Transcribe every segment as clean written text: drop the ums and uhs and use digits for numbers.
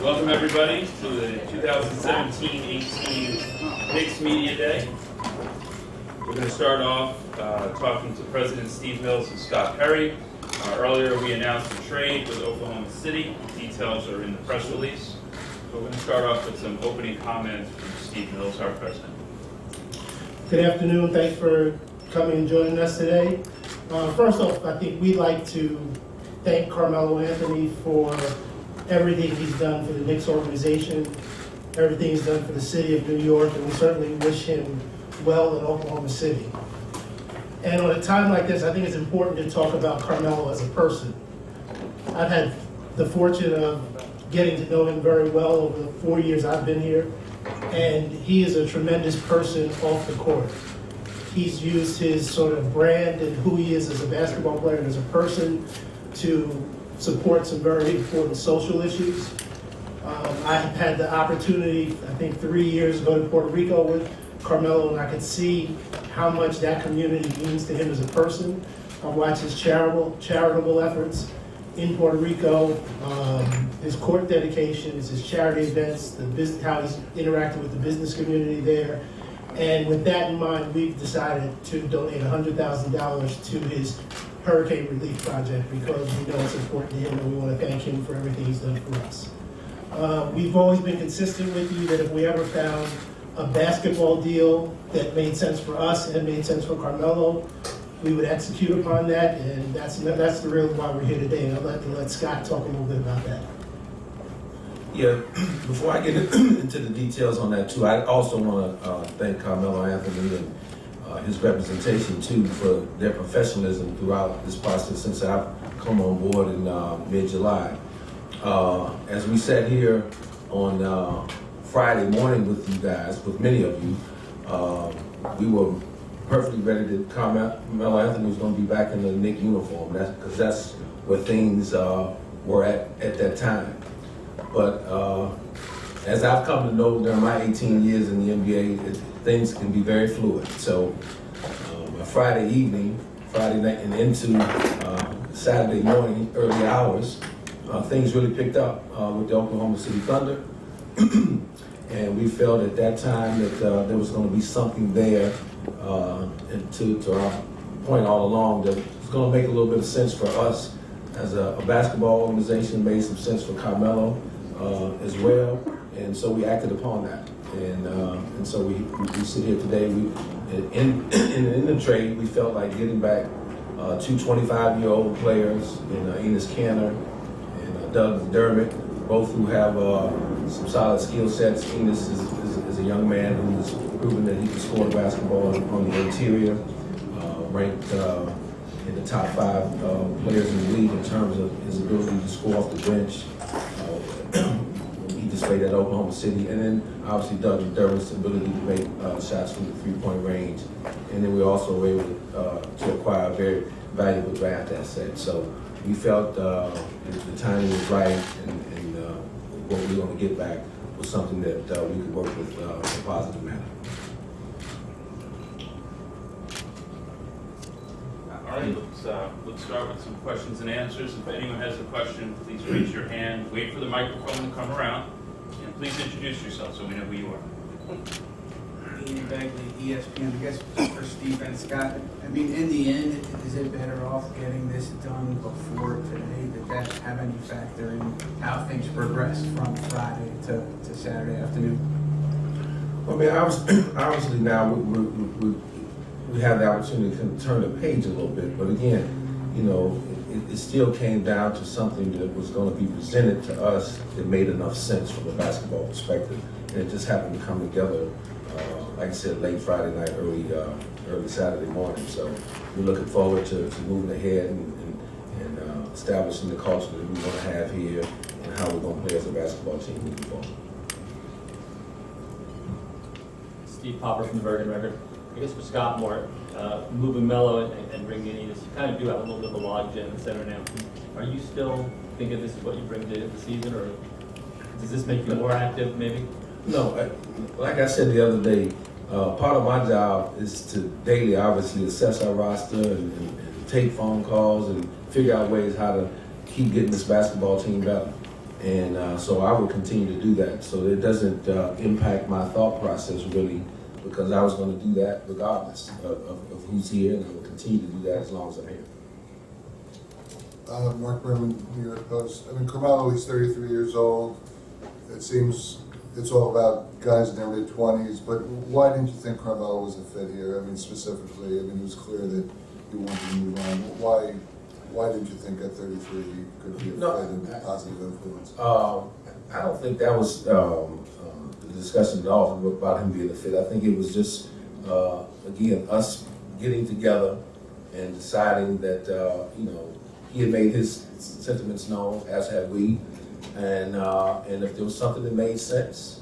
Welcome everybody to the 2017-18 Knicks Media Day. We're going to start off talking to President Steve Mills and Scott Perry. Earlier we announced a trade with Oklahoma City. Details are in the press release. So we're going to start off with some opening comments from Steve Mills, our president. Good afternoon. Thanks for coming and joining us today. First off, I think we'd like to thank Carmelo Anthony for everything he's done for the Knicks organization, everything he's done for the city of New York, and we certainly wish him well in Oklahoma City. And on a time like this, I think it's important to talk about Carmelo as a person. I've had the fortune of getting to know him very well over the 4 years I've been here, and he is a tremendous person off the court. He's used his sort of brand and who he is as a basketball player and as a person to support some very important social issues. I had the opportunity, I think 3 years ago, to Puerto Rico with Carmelo, and I could see how much that community means to him as a person. I've watched his charitable efforts in Puerto Rico, his court dedications, his charity events, how he's interacted with the business community there. And with that in mind, we've decided to donate $100,000 to his hurricane relief project because we know it's important to him and we want to thank him for everything he's done for us. We've always been consistent with you that if we ever found a basketball deal that made sense for us and made sense for Carmelo, we would execute upon that, and that's the real why we're here today. And I'd like to let Scott talk a little bit about that. Yeah, before I get into the details on that too, I also want to thank Carmelo Anthony and his representation too for their professionalism throughout this process since I've come on board in mid-July. As we sat here on Friday morning with you guys, with many of you, we were perfectly ready to Carmelo Anthony was going to be back in the Knicks uniform. Because that's where things were at that time. But as I've come to know during my 18 years in the NBA, things can be very fluid. So Friday night and into Saturday morning, early hours, things really picked up with the Oklahoma City Thunder. And we felt at that time that there was going to be something there, and to our point all along, that it's going to make a little bit of sense for us as a basketball organization, made some sense for Carmelo as well, and so we acted upon that. And so we sit here today. In the trade, we felt like getting back two 25-year-old players in Enes Kanter and Doug McDermott, both who have some solid skill sets. Enes is a young man who has proven that he can score the basketball on the interior, ranked in the top 5 players in the league in terms of his ability to score off the bench. He displayed at Oklahoma City, and then obviously Doug McDermott's ability to make shots from the three-point range. And then we also were able to acquire a very valuable draft asset. So we felt the timing was right, and what we were going to get back was something that we could work with in a positive manner. All right, let's start with some questions and answers. If anyone has a question, please raise your hand. Wait for the microphone to come around, and please introduce yourself so we know who you are. Ian Bagley, ESPN. I guess for Steve and Scott. I mean, in the end, is it better off getting this done before today? Did that have any factor in how things progressed from Friday to Saturday afternoon? I mean, obviously now we have the opportunity to turn the page a little bit, but again, you know, it still came down to something that was going to be presented to us that made enough sense from a basketball perspective, and it just happened to come together, like I said, late Friday night, early Saturday morning. So we're looking forward to moving ahead and establishing the culture that we want to have here and how we're going to play as a basketball team moving forward. Steve Popper from the Bergen Record. I guess for Scott Moore, moving Melo and bringing in Enes, you kind of do have a little bit of a logjam in center now. Are you still thinking this is what you bring to the season, or does this make you more active maybe? No, like I said the other day, part of my job is to daily, obviously, assess our roster and take phone calls and figure out ways how to keep getting this basketball team better. And so I will continue to do that. So it doesn't impact my thought process really, because I was going to do that regardless of who's here, and I will continue to do that as long as I'm here. Mark Berman, New York Post. I mean, Carmelo, he's 33 years old. It seems it's all about guys in their mid-20s, but why didn't you think Carmelo was a fit here? I mean, specifically, I mean, it was clear that you wanted to move on. Why didn't you think at 33 he could be a fit and a positive influence? I don't think that was the discussion at all about him being a fit. I think it was just, again, us getting together and deciding that, he had made his sentiments known, as had we, and if there was something that made sense,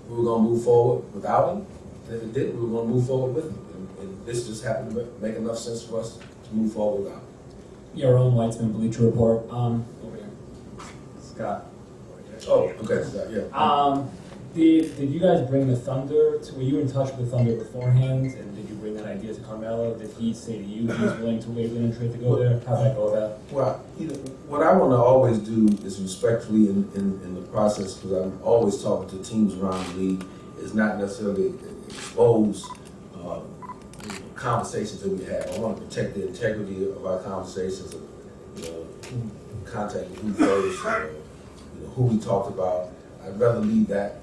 we were going to move forward without him, and if it didn't, we were going to move forward with him. And this just happened to make enough sense for us to move forward without him. Yeah, Ron Weitzman, Bleacher Report. Over here. Scott. Oh, okay, yeah. Did you guys bring the Thunder were you in touch with the Thunder beforehand, and did you bring that idea to Carmelo? Did he say to you he's willing to waive the trade to go there? How'd that go about? Well, what I want to always do is respectfully in the process, because I'm always talking to teams around the league, is not necessarily expose conversations that we have. I want to protect the integrity of our conversations, of, who contacted who first, who we talked about. I'd rather leave that,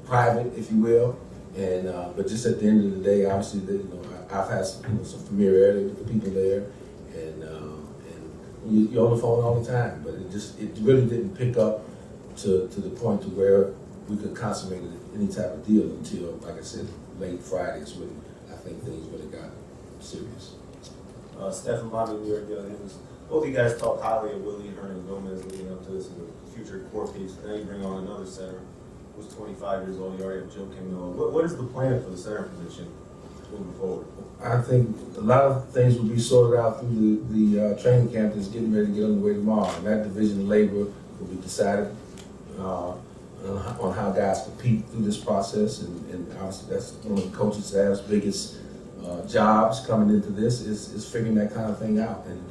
private, if you will. And but just at the end of the day, obviously, I've had some familiarity with the people there, and you're on the phone all the time. But it really didn't pick up to the point to where we could consummate any type of deal until, like I said, late Friday is when I think things really got serious. Stephen Bobby, New York Daily News. Both of you guys talked highly of Willie Hernangomez leading up to this as a future core piece. Now you bring on another center who's 25 years old. You already have Joe Camillo. What is the plan for the center position moving forward? I think a lot of things will be sorted out through the training camp that's getting ready to get underway tomorrow. And that division of labor will be decided on how guys compete through this process. And obviously that's one of the coaching staff's biggest jobs coming into this is figuring that kind of thing out. And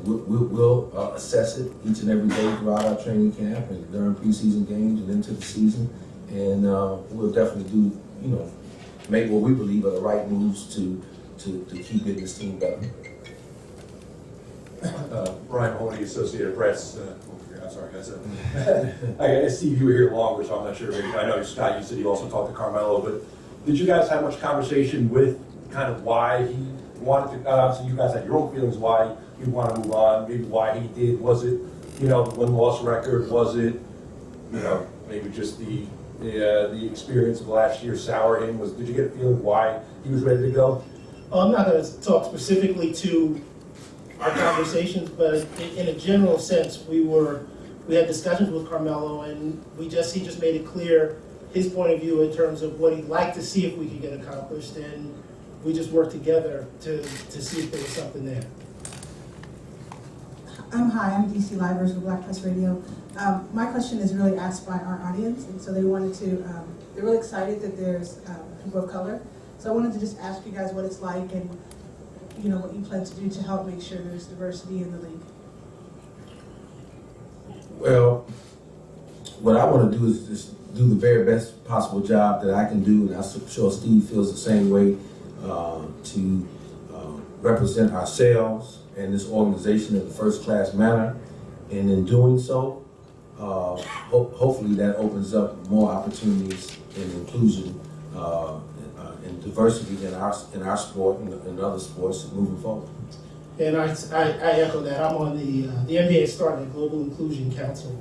we'll assess it each and every day throughout our training camp and during preseason games and into the season. And we'll definitely do, make what we believe are the right moves to keep getting this team better. Brian Mahoney, Associated Press. I'm sorry, guys. I Steve, you were here longer, so I'm not sure. I know, Scott, you said you also talked to Carmelo, but did you guys have much conversation with kind of why he wanted to, obviously you guys had your own feelings why you want to move on, maybe why he did. Was it, the win-loss record? Was it, maybe just the experience of last year soured him? Did you get a feeling why he was ready to go? I'm not going to talk specifically to our conversations, but in a general sense, we had discussions with Carmelo, and he just made it clear his point of view in terms of what he'd like to see if we could get accomplished, and we just worked together to see if there was something there. Hi, I'm DC Livers with Black Press Radio. My question is really asked by our audience, and so they wanted to, they're really excited that there's people of color. So I wanted to just ask you guys what it's like and, what you plan to do to help make sure there's diversity in the league. Well, what I want to do is just do the very best possible job that I can do, and I'm sure Steve feels the same way, to represent ourselves and this organization in a first-class manner. And in doing so, hopefully that opens up more opportunities and inclusion and diversity in our sport and in other sports moving forward. And I echo that. I'm on the NBA started a Global Inclusion Council,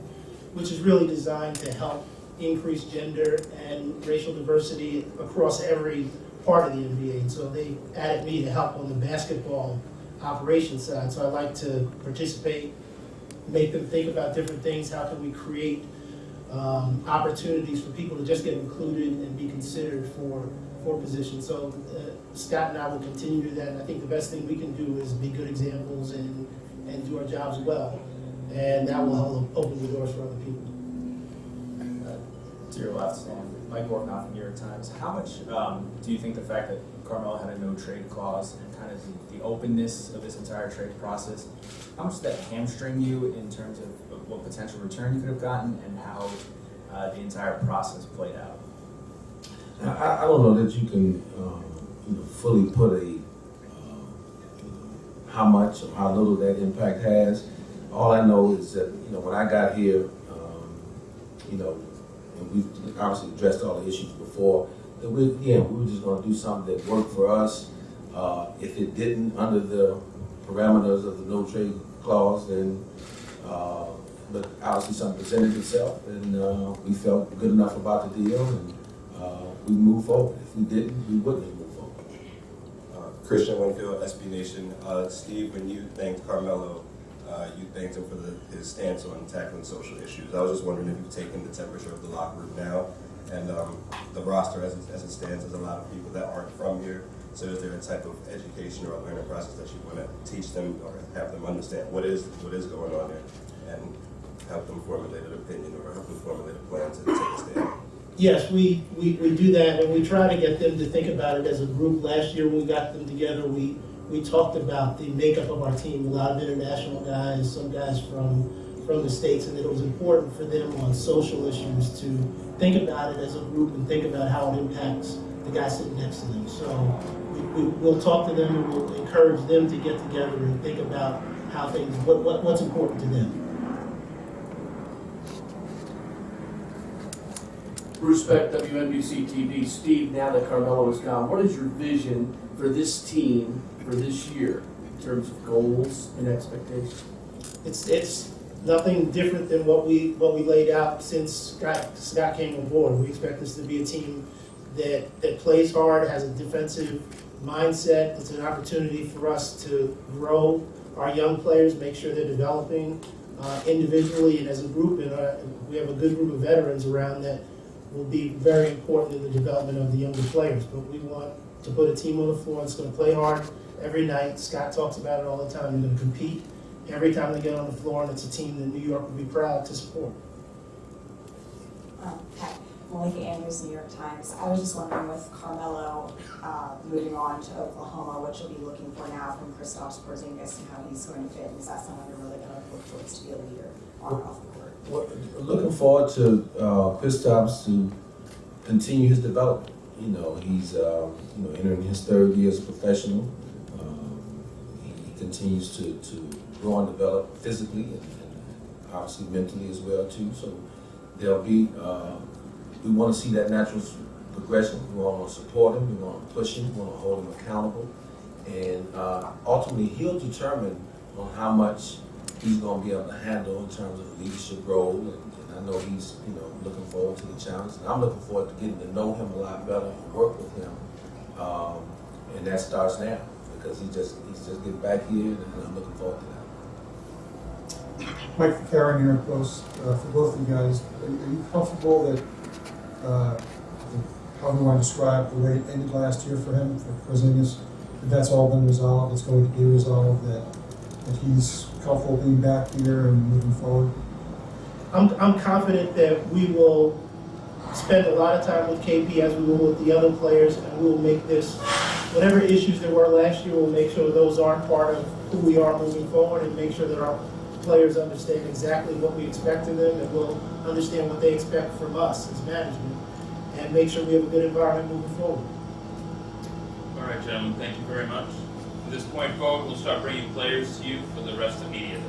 which is really designed to help increase gender and racial diversity across every part of the NBA. And so they added me to help on the basketball operations side. So I like to participate, make them think about different things. How can we create opportunities for people to just get included and be considered for positions? So Scott and I will continue to do that. And I think the best thing we can do is be good examples and do our jobs well. And that will help open the doors for other people. to your left, and Mike Borgnoff from New York Times. How much do you think the fact that Carmelo had a no trade clause and kind of the openness of this entire trade process, how much did that hamstring you in terms of what potential return you could have gotten and how the entire process played out? I don't know that you can fully put a how much or how little that impact has. All I know is that when I got here, and we've obviously addressed all the issues before, that we were just going to do something that worked for us. If it didn't, under the parameters of the no trade clause, then but obviously something presented itself, and we felt good enough about the deal, and we moved forward. If we didn't, we wouldn't have moved forward. Christian Winfield, SB Nation. Steve, when you thanked Carmelo, you thanked him for his stance on tackling social issues. I was just wondering if you've taken the temperature of the locker room now, and the roster as it stands. There's a lot of people that aren't from here. So is there a type of education or a learning process that you want to teach them or have them understand what is going on there, and help them formulate an opinion or help them formulate a plan to take a stand? Yes, we do that, and we try to get them to think about it as a group. Last year when we got them together, we talked about the makeup of our team, a lot of international guys, some guys from the States, and that it was important for them on social issues to think about it as a group and think about how it impacts the guy sitting next to them. So we'll talk to them and we'll encourage them to get together and think about how things, what's important to them. Bruce Beck, WNBC TV. Steve, now that Carmelo is gone, what is your vision for this team for this year in terms of goals and expectations? It's nothing different than what we laid out since Scott came on board. We expect this to be a team that plays hard, has a defensive mindset. It's an opportunity for us to grow our young players, make sure they're developing individually and as a group. And we have a good group of veterans around that will be very important in the development of the younger players. But we want to put a team on the floor that's going to play hard every night. Scott talks about it all the time. They're going to compete every time they get on the floor, and it's a team that New York will be proud to support. Hi, NYK Andrews, New York Times. I was just wondering, with Carmelo moving on to Oklahoma, what you'll be looking for now from Kristaps Porzingis and how he's going to fit. Is that someone you're really going to look towards to be a leader on and off the court? Well, looking forward to Kristaps to continue his development. He's entering his third year as a professional. He continues to grow and develop physically and obviously mentally as well too. So there'll be we want to see that natural progression. We want to support him. We want to push him. We want to hold him accountable, and ultimately he'll determine on how much he's going to be able to handle in terms of the leadership role. And I know he's looking forward to the challenge. And I'm looking forward to getting to know him a lot better and work with him. And that starts now because he's just getting back here, and I'm looking forward to that. Mike Ficarra, New York Post. For both of you guys, are you comfortable that how do I describe the way it ended last year for him, for Porzingis? That's all been resolved. It's going to be resolved. That he's comfortable being back here and moving forward. I'm confident that we will spend a lot of time with KP as we will with the other players, and we will make this, whatever issues there were last year, we'll make sure those aren't part of who we are moving forward, and make sure that our players understand exactly what we expect of them, and we'll understand what they expect from us as management, and make sure we have a good environment moving forward. All right, gentlemen, thank you very much. From this point forward, we'll start bringing players to you for the rest of media day.